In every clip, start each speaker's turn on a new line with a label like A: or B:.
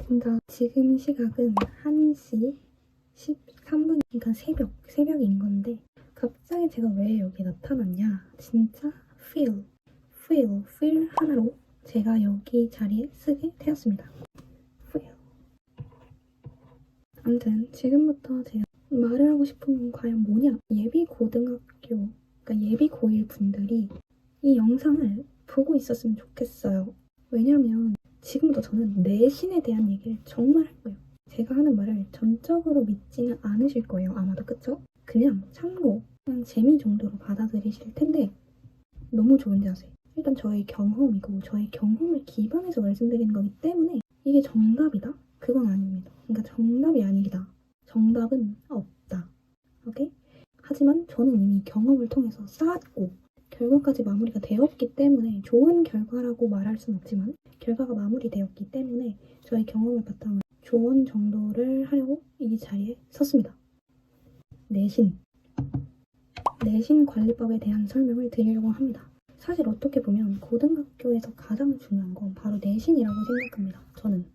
A: 그러니까 지금 시각은 1시 13분, 그러니까 새벽인 건데 갑자기 제가 왜 여기 나타났냐? 진짜 feel 하나로 제가 여기 자리에 쓰게 되었습니다. feel. 아무튼 지금부터 제가 말을 하고 싶은 건 과연 뭐냐? 예비 고등학교, 그러니까 예비 고1 분들이 이 영상을 보고 있었으면 좋겠어요. 왜냐면 지금부터 저는 내신에 대한 얘기를 정말 할 거예요. 제가 하는 말을 전적으로 믿지는 않으실 거예요. 아마도, 그쵸? 그냥 참고, 그냥 재미 정도로 받아들이실 텐데 너무 좋은지 아세요? 일단 저의 경험이고 저의 경험을 기반해서 말씀드리는 거기 때문에 이게 정답이다? 그건 아닙니다. 그러니까 정답이 아니다. 정답은 없다. 오케이? 하지만 저는 이미 경험을 통해서 쌓았고 결과까지 마무리가 되었기 때문에 좋은 결과라고 말할 순 없지만 결과가 마무리되었기 때문에 저의 경험을 바탕으로 조언 정도를 하려고 이 자리에 섰습니다. 내신 관리법에 대한 설명을 드리려고 합니다. 사실 어떻게 보면 고등학교에서 가장 중요한 건 바로 내신이라고 생각합니다. 저는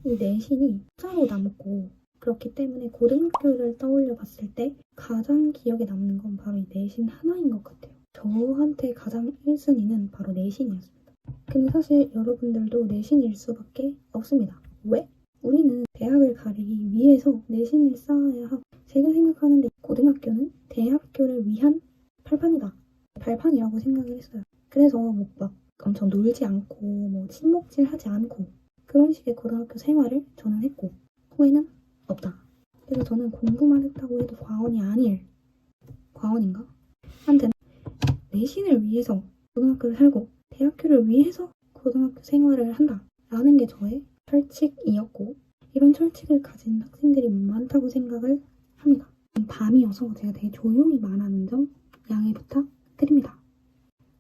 A: 이 내신이 숫자로 남고 그렇기 때문에 고등학교를 떠올려 봤을 때 가장 기억에 남는 건 바로 이 내신 하나인 것 같아요. 저한테 가장 1순위는 바로 내신이었습니다. 근데 사실 여러분들도 내신일 수밖에 없습니다. 왜? 우리는 대학을 가기 위해서 내신을 쌓아야 하고 제가 생각하는데 고등학교는 대학교를 위한 발판이라고 생각을 했어요. 그래서 막 엄청 놀지 않고 친목질하지 않고 그런 식의 고등학교 생활을 저는 했고 후회는 없다. 그래서 저는 공부만 했다고 해도 과언인가? 아무튼 내신을 위해서 고등학교를 살고 대학교를 위해서 고등학교 생활을 한다 라는 게 저의 철칙이었고 이런 철칙을 가진 학생들이 많다고 생각을 합니다. 밤이어서 제가 되게 조용히 말하는 점 양해 부탁드립니다.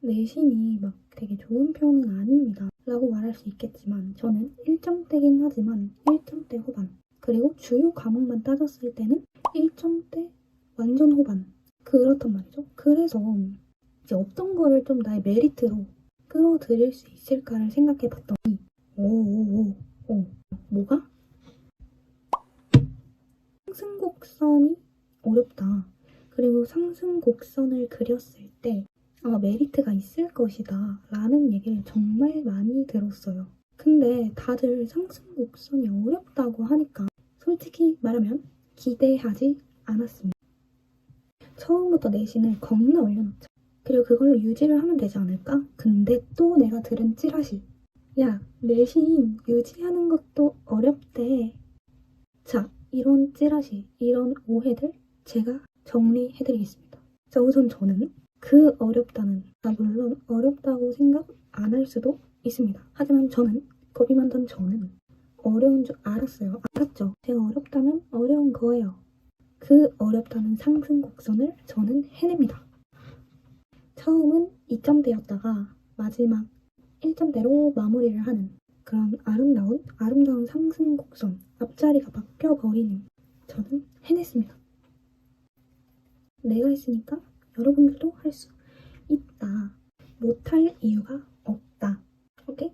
A: 내신이 막 되게 좋은 편은 아닙니다 라고 말할 수 있겠지만 저는 1점대긴 하지만 1점대 후반 그리고 주요 과목만 따졌을 때는 1점대 완전 후반 그렇단 말이죠. 그래서 이제 어떤 거를 좀 나의 메리트로 끌어들일 수 있을까를 생각해봤더니 뭐가? 상승곡선이 어렵다. 그리고 상승곡선을 그렸을 때 아마 메리트가 있을 것이다 라는 얘기를 정말 많이 들었어요. 근데 다들 상승곡선이 어렵다고 하니까 솔직히 말하면 기대하지 않았습니다. 처음부터 내신을 겁나 올려놓자. 그리고 그걸로 유지를 하면 되지 않을까? 근데 또 내가 들은 찌라시. 야, 내신 유지하는 것도 어렵대. 자, 이런 찌라시, 이런 오해들 제가 정리해드리겠습니다. 자, 우선 저는 그 어렵다는, 물론 어렵다고 생각 안 할 수도 있습니다. 하지만 저는, 겁이 많던 저는 어려운 줄 알았어요. 알았죠? 제가 어렵다면 어려운 거예요. 그 어렵다는 상승 곡선을 저는 해냅니다. 처음은 2점대였다가 마지막 1점대로 마무리를 하는 그런 아름다운 상승 곡선, 앞자리가 바뀌어버리는 저는 해냈습니다. 내가 했으니까 여러분들도 할 수 있다. 못할 이유가 없다. 오케이?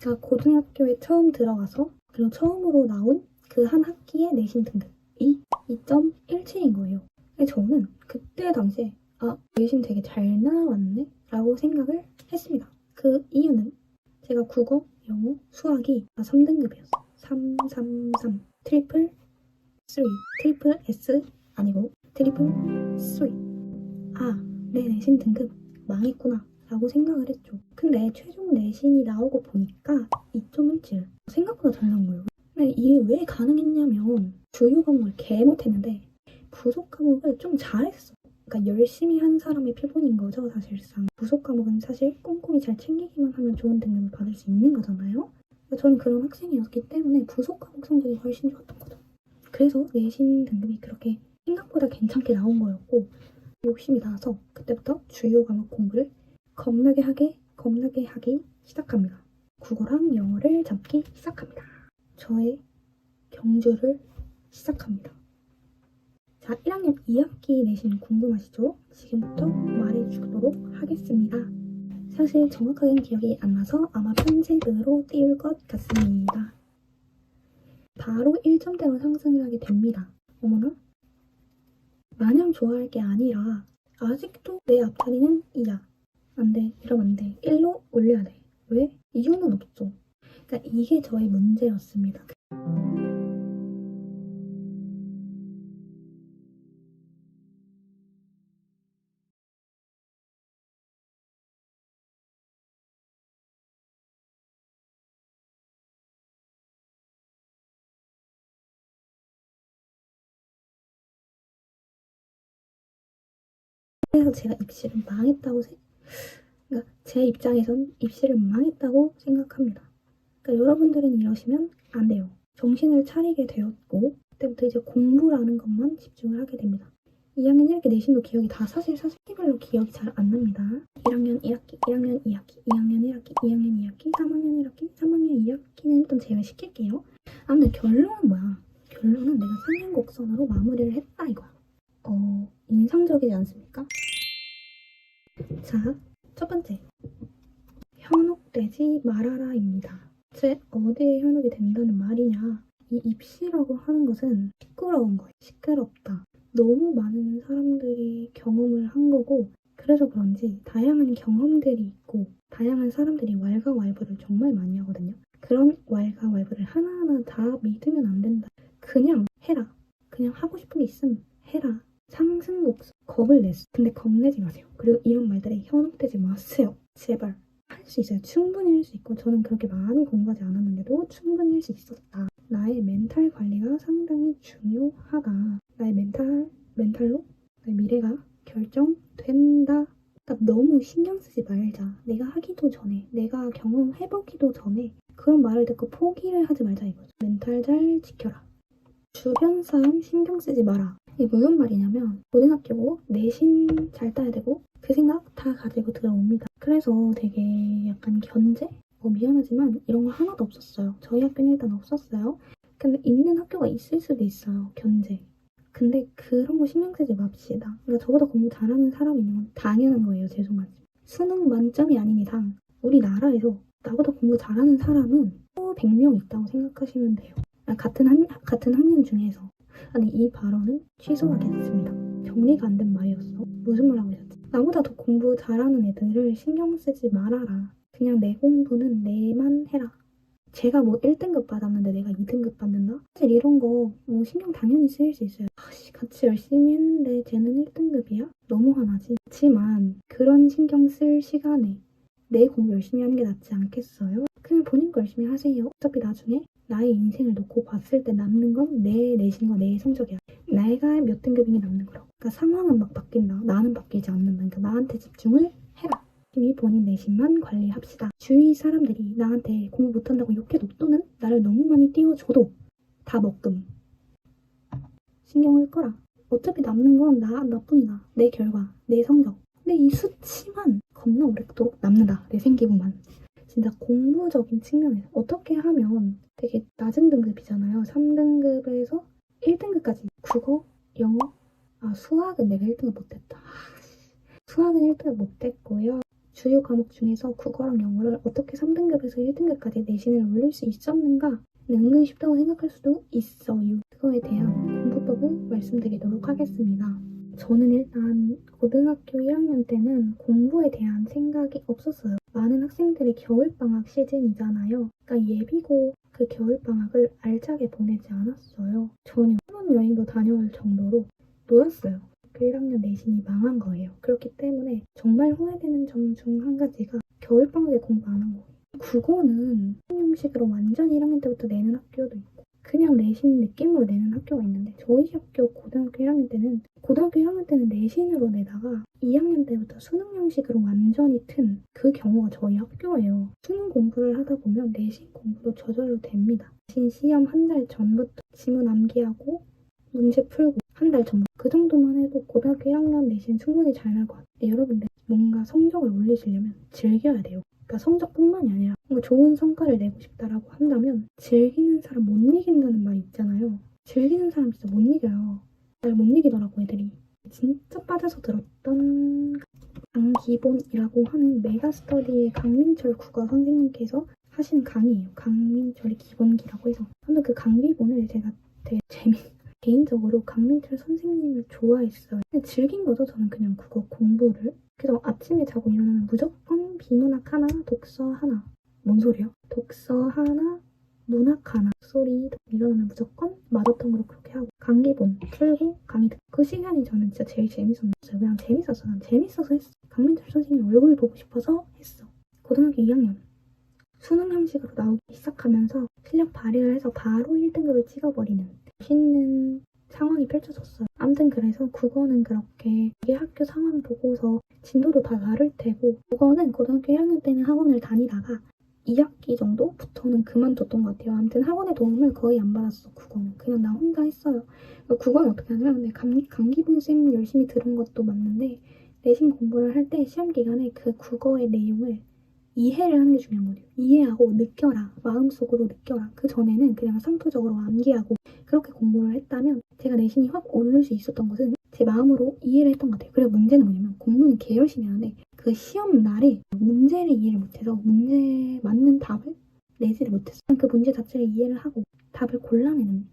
A: 제가 고등학교에 처음 들어가서 그리고 처음으로 나온 그 한 학기의 내신 등급이 2.17인 거예요. 저는 그때 당시에 내신 되게 잘 나왔네? 라고 생각을 했습니다. 그 이유는 제가 국어, 영어, 수학이 다 3등급이었어요. 3, 3, 3. 트리플 3. 트리플 S 아니고 트리플 3. 아, 내 내신 등급 망했구나 라고 생각을 했죠. 근데 최종 내신이 나오고 보니까 2.17. 생각보다 잘 나온 거예요. 근데 이게 왜 가능했냐면 주요 과목을 개 못했는데 부속 과목을 좀 잘했어. 그러니까 열심히 한 사람의 표본인 거죠, 사실상. 부속 과목은 사실 꼼꼼히 잘 챙기기만 하면 좋은 등급을 받을 수 있는 거잖아요. 그러니까 저는 그런 학생이었기 때문에 부속 과목 성적이 훨씬 좋았던 거죠. 그래서 내신 등급이 그렇게 생각보다 괜찮게 나온 거였고 욕심이 나서 그때부터 주요 과목 공부를 겁나게 하기 시작합니다. 국어랑 영어를 잡기 시작합니다. 저의 경주를 시작합니다. 자, 1학년 2학기 내신 궁금하시죠? 지금부터 말해주도록 하겠습니다. 사실 정확하게는 기억이 안 나서 아마 편집으로 띄울 것 같습니다. 바로 1점대만 상승을 하게 됩니다. 어머나? 마냥 좋아할 게 아니라 아직도 내 앞자리는 2야. 안 돼. 이러면 안 돼. 1로 올려야 돼. 왜? 이유는 없죠. 그러니까 이게 저의 문제였습니다. 그래서 제가 입시를 망했다고 그러니까 제 입장에선 입시를 망했다고 생각합니다. 그러니까 여러분들은 이러시면 안 돼요. 정신을 차리게 되었고 그때부터 이제 공부라는 것만 집중을 하게 됩니다. 2학년 1학기 내신도 기억이 다 사실 시기별로 기억이 잘 안 납니다. 1학년 1학기, 1학년 2학기, 2학년 1학기, 2학년 2학기, 3학년 1학기, 3학년 2학기는 일단 제외시킬게요. 아무튼 결론은 뭐야? 결론은 내가 3년 곡선으로 마무리를 했다 이거야. 인상적이지 않습니까? 자, 첫 번째. 현혹되지 말아라입니다. 제 어디에 현혹이 된다는 말이냐? 이 입시라고 하는 것은 시끄러운 거예요. 시끄럽다. 너무 많은 사람들이 경험을 한 거고 그래서 그런지 다양한 경험들이 있고 다양한 사람들이 왈가왈부를 정말 많이 하거든요. 그런 왈가왈부를 하나하나 다 믿으면 안 된다. 그냥 해라. 그냥 하고 싶은 게 있으면 해라. 상승곡선 겁을 냈어. 근데 겁내지 마세요. 그리고 이런 말들에 현혹되지 마세요. 제발. 할 수 있어요. 충분히 할 수 있고 저는 그렇게 많이 공부하지 않았는데도 충분히 할 수 있었다. 나의 멘탈 관리가 상당히 중요하다. 나의 멘탈로 나의 미래가 결정된다. 그러니까 너무 신경 쓰지 말자. 내가 하기도 전에, 내가 경험해보기도 전에 그런 말을 듣고 포기를 하지 말자 이거죠. 멘탈 잘 지켜라. 주변 사람 신경 쓰지 마라. 이게 무슨 말이냐면 고등학교고 내신 잘 따야 되고 그 생각 다 가지고 들어옵니다. 그래서 되게 약간 견제? 미안하지만 이런 거 하나도 없었어요. 저희 학교는 일단 없었어요. 근데 있는 학교가 있을 수도 있어요. 견제. 근데 그런 거 신경 쓰지 맙시다. 그러니까 저보다 공부 잘하는 사람이 있는 건 당연한 거예요. 죄송하지. 수능 만점이 아닌 이상 우리나라에서 나보다 공부 잘하는 사람은 또 100명 있다고 생각하시면 돼요. 같은 학년 중에서. 아니 이 발언은 취소하겠습니다. 정리가 안 된 말이었어. 무슨 말 하고 있었지? 나보다 더 공부 잘하는 애들을 신경 쓰지 말아라. 그냥 내 공부는 내만 해라. 제가 뭐 1등급 받았는데 내가 2등급 받는다? 사실 이런 거 신경 당연히 쓰일 수 있어요. 같이 열심히 했는데 쟤는 1등급이야? 너무 화나지. 그렇지만 그런 신경 쓸 시간에 내 공부 열심히 하는 게 낫지 않겠어요? 그냥 본인 거 열심히 하세요. 어차피 나중에 나의 인생을 놓고 봤을 때 남는 건 내 내신과 내 성적이야. 내가 몇 등급인 게 남는 거라고. 그러니까 상황은 막 바뀐다. 나는 바뀌지 않는다. 그러니까 나한테 집중을 해라. 열심히 본인 내신만 관리합시다. 주위 사람들이 나한테 공부 못한다고 욕해도 또는 나를 너무 많이 띄워줘도 다 먹금. 신경을 꺼라. 어차피 남는 건 나뿐이다. 내 결과, 내 성적. 근데 이 수치만 겁나 오래도록 남는다. 내 생기부만. 진짜 공부적인 측면에서 어떻게 하면 되게 낮은 등급이잖아요. 3등급에서 1등급까지. 국어, 영어, 수학은 내가 1등급 못했다. 수학은 1등급 못했고요. 주요 과목 중에서 국어랑 영어를 어떻게 3등급에서 1등급까지 내신을 올릴 수 있었는가? 은근 쉽다고 생각할 수도 있어요. 그거에 대한 공부법을 말씀드리도록 하겠습니다. 저는 일단 고등학교 1학년 때는 공부에 대한 생각이 없었어요. 많은 학생들이 겨울방학 시즌이잖아요. 그러니까 예비고 그 겨울방학을 알차게 보내지 않았어요. 전혀 신혼여행도 다녀올 정도로 놀았어요. 그 1학년 내신이 망한 거예요. 그렇기 때문에 정말 후회되는 점 중 한 가지가 겨울방학에 공부 안 한 거예요. 국어는 형식으로 완전 1학년 때부터 내는 학교도 있고 그냥 내신 느낌으로 내는 학교가 있는데 저희 학교 고등학교 1학년 때는 내신으로 내다가 2학년 때부터 수능 형식으로 완전히 튼 그 경우가 저희 학교예요. 수능 공부를 하다 보면 내신 공부도 저절로 됩니다. 내신 시험 한 달 전부터 지문 암기하고 문제 풀고 한 달 전부터 그 정도만 해도 고등학교 1학년 내신 충분히 잘 날 것 같아요. 여러분들 뭔가 성적을 올리시려면 즐겨야 돼요. 그러니까 성적뿐만이 아니라 뭔가 좋은 성과를 내고 싶다라고 한다면 즐기는 사람 못 이긴다는 말 있잖아요. 즐기는 사람 진짜 못 이겨요. 날 못 이기더라고 애들이. 진짜 빠져서 들었던 강기본이라고 하는 메가스터디의 강민철 국어 선생님께서 하시는 강의예요. 강민철의 기본기라고 해서. 근데 그 강기본을 제가 되게 개인적으로 강민철 선생님을 좋아했어요. 그냥 즐긴 거죠. 저는 그냥 국어 공부를. 그래서 아침에 자고 일어나면 무조건 비문학 하나, 독서 하나. 뭔 소리야? 독서 하나, 문학 하나. 소리 일어나면 무조건 마더텅으로 그렇게 하고 강기본 풀고 강의 듣고 그 시간이 저는 진짜 제일 재밌었어요. 그냥 재밌었어. 난 재밌어서 했어. 강민철 선생님 얼굴 보고 싶어서 했어. 고등학교 2학년 수능 형식으로 나오기 시작하면서 실력 발휘를 해서 바로 1등급을 찍어버리는 멋있는 상황이 펼쳐졌어요. 아무튼 그래서 국어는 그렇게 이게 학교 상황 보고서 진도도 다 다를 테고 국어는 고등학교 1학년 때는 학원을 다니다가 2학기 정도부터는 그만뒀던 것 같아요. 아무튼 학원의 도움을 거의 안 받았어. 국어는 그냥 나 혼자 했어요. 국어는 어떻게 하냐? 근데 강기본 쌤 열심히 들은 것도 맞는데 내신 공부를 할 때 시험 기간에 그 국어의 내용을 이해를 하는 게 중요한 거예요. 이해하고 느껴라. 마음속으로 느껴라. 그 전에는 그냥 상투적으로 암기하고 그렇게 공부를 했다면 제가 내신이 확 오를 수 있었던 것은 제 마음으로 이해를 했던 것 같아요. 그리고 문제는 뭐냐면 공부는 개 열심히 하는데 그 시험 날에 문제를 이해를 못해서 문제에 맞는 답을 내지를 못했어요. 그 문제 자체를 이해를 하고 답을 골라내는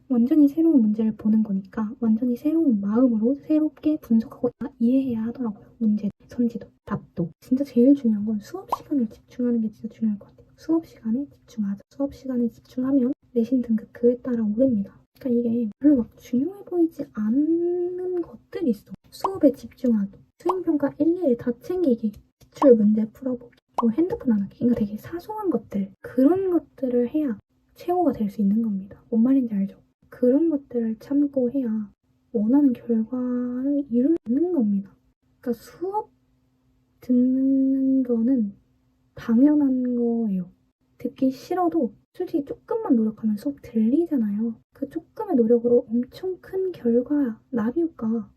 A: 완전히 새로운 문제를 보는 거니까 완전히 새로운 마음으로 새롭게 분석하고 이해해야 하더라고요. 문제, 선지도, 답도. 진짜 제일 중요한 건 수업 시간을 집중하는 게 진짜 중요할 것 같아요. 수업 시간에 집중하자. 수업 시간에 집중하면 내신 등급 그에 따라 오릅니다. 그러니까 이게 별로 막 중요해 보이지 않는 것들이 있어. 수업에 집중하기, 수행평가 일일이 다 챙기기, 기출 문제 풀어보기, 뭐 핸드폰 안 하기. 그러니까 되게 사소한 것들, 그런 것들을 해야 최고가 될 수 있는 겁니다. 뭔 말인지 알죠? 그런 것들을 참고 해야 원하는 결과를 이룰 수 있는 겁니다. 그러니까 수업 듣는 거는 당연한 거예요. 듣기 싫어도 솔직히 조금만 노력하면 수업 들리잖아요. 그 조금의 노력으로 엄청 큰 결과, 나비효과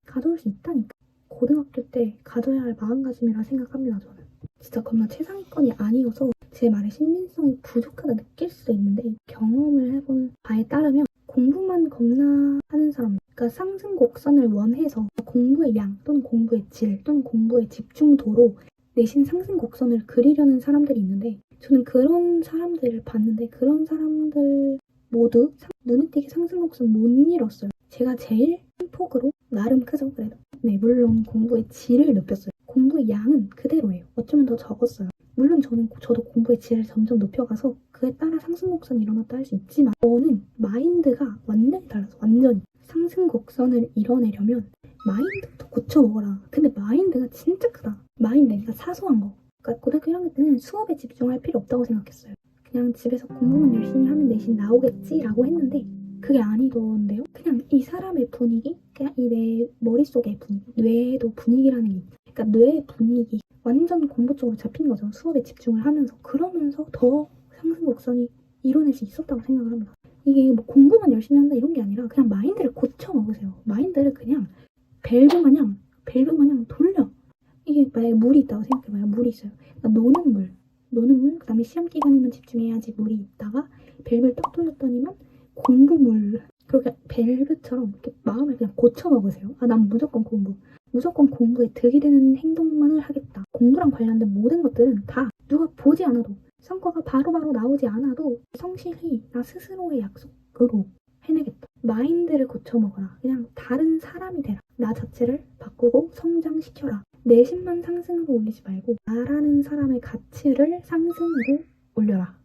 A: 가져올 수 있다니까. 고등학교 때 가져야 할 마음가짐이라 생각합니다, 저는. 진짜 겁나 최상위권이 아니어서 제 말에 신빙성이 부족하다 느낄 수도 있는데 경험을 해본 바에 따르면 공부만 겁나 하는 사람, 그러니까 상승 곡선을 원해서 공부의 양 또는 공부의 질 또는 공부의 집중도로 내신 상승 곡선을 그리려는 사람들이 있는데 저는 그런 사람들을 봤는데 그런 사람들 모두 눈에 띄게 상승 곡선 못 이뤘어요. 제가 제일 큰 폭으로 나름 크죠, 그래도. 네, 물론 공부의 질을 높였어요. 공부의 양은 그대로예요. 어쩌면 더 적었어요. 물론 저도 공부의 질을 점점 높여가서 그에 따라 상승 곡선이 일어났다 할 수 있지만 저는 마인드가 완전히 달라서 완전히 상승 곡선을 이뤄내려면 마인드부터 고쳐먹어라. 근데 마인드가 진짜 크다. 마인드가 사소한 거. 그러니까 고등학교 1학년 때는 수업에 집중할 필요 없다고 생각했어요. 그냥 집에서 공부만 열심히 하면 내신 나오겠지라고 했는데 그게 아니던데요. 그냥 이 사람의 분위기, 그냥 이 내 머릿속의 분위기, 뇌에도 분위기라는 게 있죠. 그러니까 뇌의 분위기 완전 공부 쪽으로 잡힌 거죠. 수업에 집중을 하면서. 그러면서 더 상승 곡선이 이뤄낼 수 있었다고 생각을 합니다. 이게 뭐 공부만 열심히 한다 이런 게 아니라 그냥 마인드를 고쳐 먹으세요. 마인드를 그냥 밸브 마냥 돌려. 이게 만약에 물이 있다고 생각해봐요. 물이 있어요. 그러니까 노는 물, 그 다음에 시험 기간에만 집중해야지 물이 있다가 밸브를 딱 돌렸더니만 공부물. 그렇게 밸브처럼 이렇게 마음을 그냥 고쳐 먹으세요. 아, 난 무조건 공부에 득이 되는 행동만을 하겠다. 공부랑 관련된 모든 것들은 다 누가 보지 않아도 성과가 바로바로 나오지 않아도 성실히 나 스스로의 약속으로 해내겠다. 마인드를 고쳐먹어라. 그냥 다른 사람이 되라. 나 자체를 바꾸고 성장시켜라. 내신만 상승으로 올리지 말고 나라는 사람의 가치를 상승으로 올려라.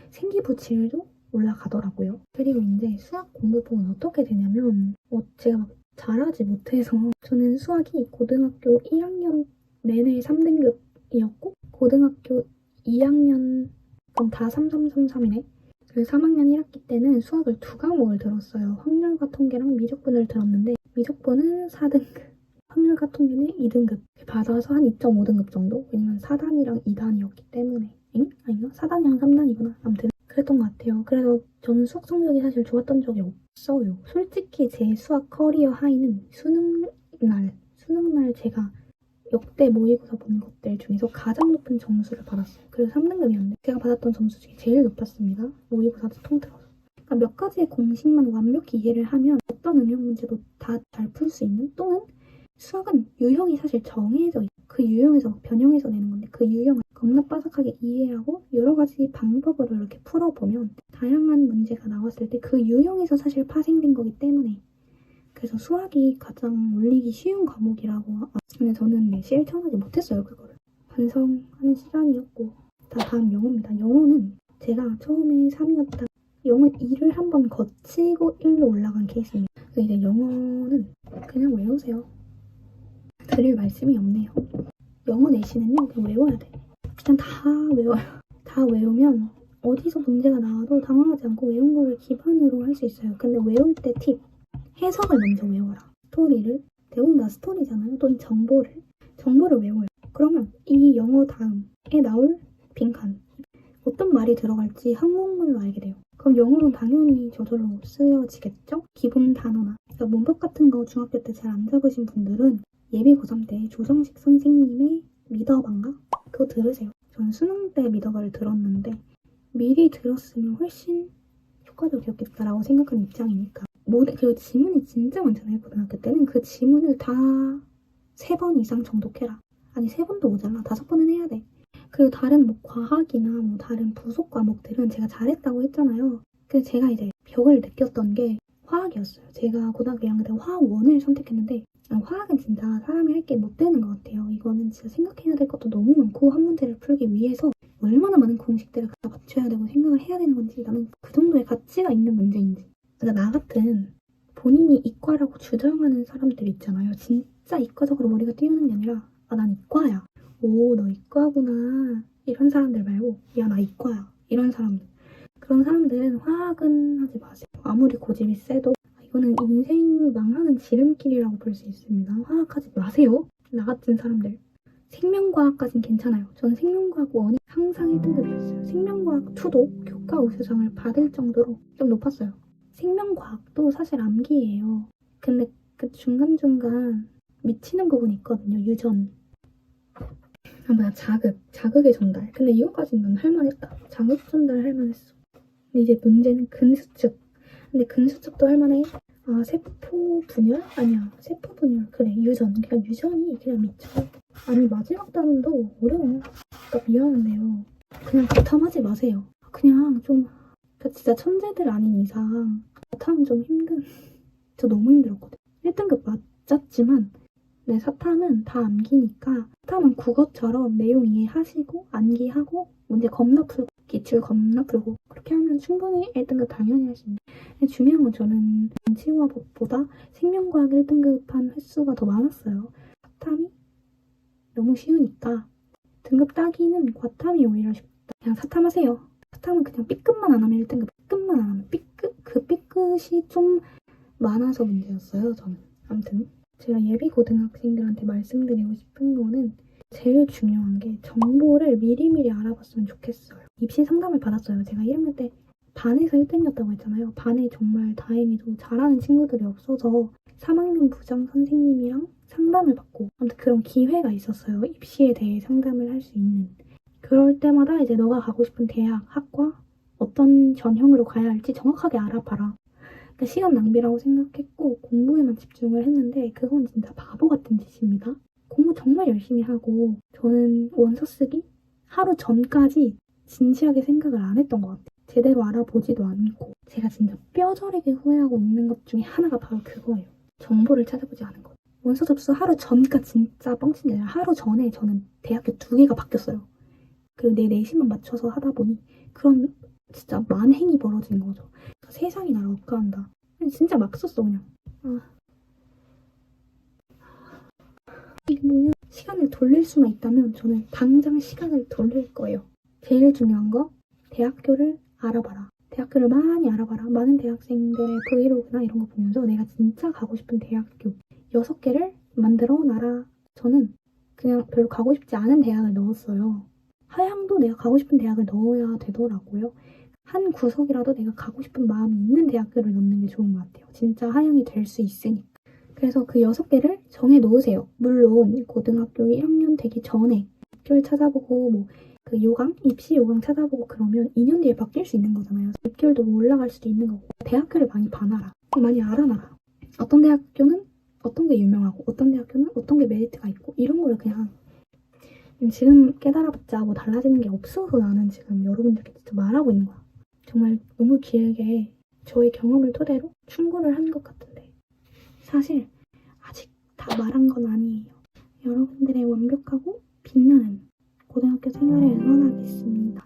A: 생기부질도 올라가더라고요. 그리고 이제 수학 공부법은 어떻게 되냐면 제가 막 잘하지 못해서 저는 수학이 고등학교 1학년 내내 3등급이었고 고등학교 2학년 그럼 다 3333이네. 그래서 3학년 1학기 때는 수학을 2과목을 들었어요. 확률과 통계랑 미적분을 들었는데 미적분은 4등급, 확률과 통계는 2등급 받아서 한 2.5등급 정도? 왜냐면 4단이랑 2단이었기 때문에 아닌가? 4단이랑 3단이구나. 아무튼 그랬던 것 같아요. 그래서 저는 수학 성적이 사실 좋았던 적이 없어요. 솔직히 제 수학 커리어 하이는 수능날 제가 역대 모의고사 본 것들 중에서 가장 높은 점수를 받았어요. 그래서 3등급이었는데 제가 받았던 점수 중에 제일 높았습니다. 모의고사도 통틀어서. 그러니까 몇 가지의 공식만 완벽히 이해를 하면 어떤 응용 문제도 다 잘 풀 수 있는 또는 수학은 유형이 사실 정해져 있고 그 유형에서 변형해서 내는 건데 그 유형을 겁나 빠삭하게 이해하고 여러 가지 방법으로 이렇게 풀어보면 다양한 문제가 나왔을 때 그 유형에서 사실 파생된 거기 때문에 그래서 수학이 가장 올리기 쉬운 과목이라고 근데 저는 실천하지 못했어요. 그거를 반성하는 시간이었고 다음 영어입니다. 영어는 제가 처음에 3이었다 영어 2를 한번 거치고 1로 올라간 케이스입니다. 그래서 이제 영어는 그냥 외우세요. 드릴 말씀이 없네요. 영어 내신은요 그냥 외워야 돼. 그냥 다 외워요. 다 외우면 어디서 문제가 나와도 당황하지 않고 외운 거를 기반으로 할 수 있어요. 근데 외울 때 팁! 해석을 먼저 외워라. 스토리를 대부분 다 스토리잖아요. 또는 정보를 외워요. 그러면 이 영어 다음에 나올 빈칸 어떤 말이 들어갈지 한국말로 알게 돼요. 그럼 영어는 당연히 저절로 쓰여지겠죠? 기본 단어나 그러니까 문법 같은 거 중학교 때 잘 안 잡으신 분들은 예비 고3 때 조정식 선생님의 미더반가? 그거 들으세요. 저는 수능 때 미더바를 들었는데 미리 들었으면 훨씬 효과적이었겠다라고 생각하는 입장이니까 그리고 지문이 진짜 많잖아요. 고등학교 때는 그 지문을 다 3번 이상 정독해라. 아니 3번도 모자라. 5번은 해야 돼. 그리고 다른 뭐 과학이나 뭐 다른 부속 과목들은 제가 잘했다고 했잖아요. 그래서 제가 이제 벽을 느꼈던 게 화학이었어요. 제가 고등학교 2학년 때 화학 1을 선택했는데 화학은 진짜 사람이 할 게 못 되는 것 같아요. 이거는 진짜 생각해야 될 것도 너무 많고 한 문제를 풀기 위해서 얼마나 많은 공식들을 갖다 맞춰야 되고 생각을 해야 되는 건지 나는 그 정도의 가치가 있는 문제인지 그러니까 나 같은 본인이 이과라고 주장하는 사람들 있잖아요. 진짜 이과적으로 머리가 띄우는 게 아니라 난 이과야. 오, 너 이과구나. 이런 사람들 말고 야, 나 이과야. 이런 사람들. 그런 사람들은 화학은 하지 마세요. 아무리 고집이 세도 이거는 인생 망하는 지름길이라고 볼 수 있습니다. 화학하지 마세요. 나 같은 사람들. 생명과학까진 괜찮아요. 저는 생명과학 1이 항상 1등급이었어요. 생명과학 2도 교과 우수상을 받을 정도로 좀 높았어요. 생명과학도 사실 암기예요. 근데 그 중간중간 미치는 부분이 있거든요. 유전. 자극의 전달. 근데 이거까지는 난 할만했다. 자극 전달 할만했어. 근데 이제 문제는 근수축. 근데 근수축도 할만해. 세포 분열? 아니야. 세포 분열. 그래, 유전. 그냥 유전이 그냥 미쳐. 아니, 마지막 단원도 어려워. 그러니까 미안한데요. 그냥 과탐하지 마세요. 그냥 좀 그러니까 진짜 천재들 아닌 이상 사탐은 좀 저 너무 힘들었거든요. 1등급 맞았지만 네, 사탐은 다 암기니까 사탐은 국어처럼 내용 이해하시고 암기하고 문제 겁나 풀고 기출 겁나 풀고 그렇게 하면 충분히 1등급 당연히 할 수 있는데 중요한 건 저는 치유화법보다 생명과학 1등급 한 횟수가 더 많았어요. 사탐이 너무 쉬우니까 등급 따기는 과탐이 오히려 쉽다. 그냥 사탐하세요. 사탐은 그냥 B급만 안 하면 1등급, B급만 안 하면 B급, 그 B급이 좀 많아서 문제였어요, 저는. 아무튼 제가 예비 고등학생들한테 말씀드리고 싶은 거는 제일 중요한 게 정보를 미리미리 알아봤으면 좋겠어요. 입시 상담을 받았어요. 제가 1학년 때 반에서 1등이었다고 했잖아요. 반에 정말 다행히도 잘하는 친구들이 없어서 3학년 부장 선생님이랑 상담을 받고 아무튼 그런 기회가 있었어요. 입시에 대해 상담을 할 수 있는. 그럴 때마다 이제 너가 가고 싶은 대학, 학과 어떤 전형으로 가야 할지 정확하게 알아봐라. 그러니까 시간 낭비라고 생각했고 공부에만 집중을 했는데 그건 진짜 바보 같은 짓입니다. 공부 정말 열심히 하고 저는 원서 쓰기 하루 전까지 진지하게 생각을 안 했던 것 같아요. 제대로 알아보지도 않고 제가 진짜 뼈저리게 후회하고 있는 것 중에 하나가 바로 그거예요. 정보를 찾아보지 않은 것. 원서 접수 하루 전까 진짜 뻥친 게 아니라 하루 전에 저는 대학교 2개가 바뀌었어요. 그리고 내 내신만 맞춰서 하다 보니 그런 진짜 만행이 벌어진 거죠. 그러니까 세상이 나를 억까한다. 진짜 막 썼어 그냥. 이게 뭐냐. 시간을 돌릴 수만 있다면 저는 당장 시간을 돌릴 거예요. 제일 중요한 거 대학교를 알아봐라. 대학교를 많이 알아봐라. 많은 대학생들의 브이로그나 이런 거 보면서 내가 진짜 가고 싶은 대학교 6개를 만들어 놔라. 저는 그냥 별로 가고 싶지 않은 대학을 넣었어요. 하향도 내가 가고 싶은 대학을 넣어야 되더라고요. 한 구석이라도 내가 가고 싶은 마음이 있는 대학교를 넣는 게 좋은 것 같아요. 진짜 하향이 될 수 있으니까. 그래서 그 6개를 정해 놓으세요. 물론 고등학교 1학년 되기 전에 학교를 찾아보고 뭐 그 요강, 입시 요강 찾아보고 그러면 2년 뒤에 바뀔 수 있는 거잖아요. 입결도 올라갈 수도 있는 거고. 대학교를 많이 봐놔라. 많이 알아놔라. 어떤 대학교는 어떤 게 유명하고 어떤 대학교는 어떤 게 메리트가 있고 이런 걸 그냥 지금 깨달아봤자 뭐 달라지는 게 없어서 나는 지금 여러분들께 진짜 말하고 있는 거야. 정말 너무 길게 저의 경험을 토대로 충고를 한 것 같은데 사실 아직 다 말한 건 아니에요. 여러분들의 완벽하고 빛나는 고등학교 생활을 응원하겠습니다.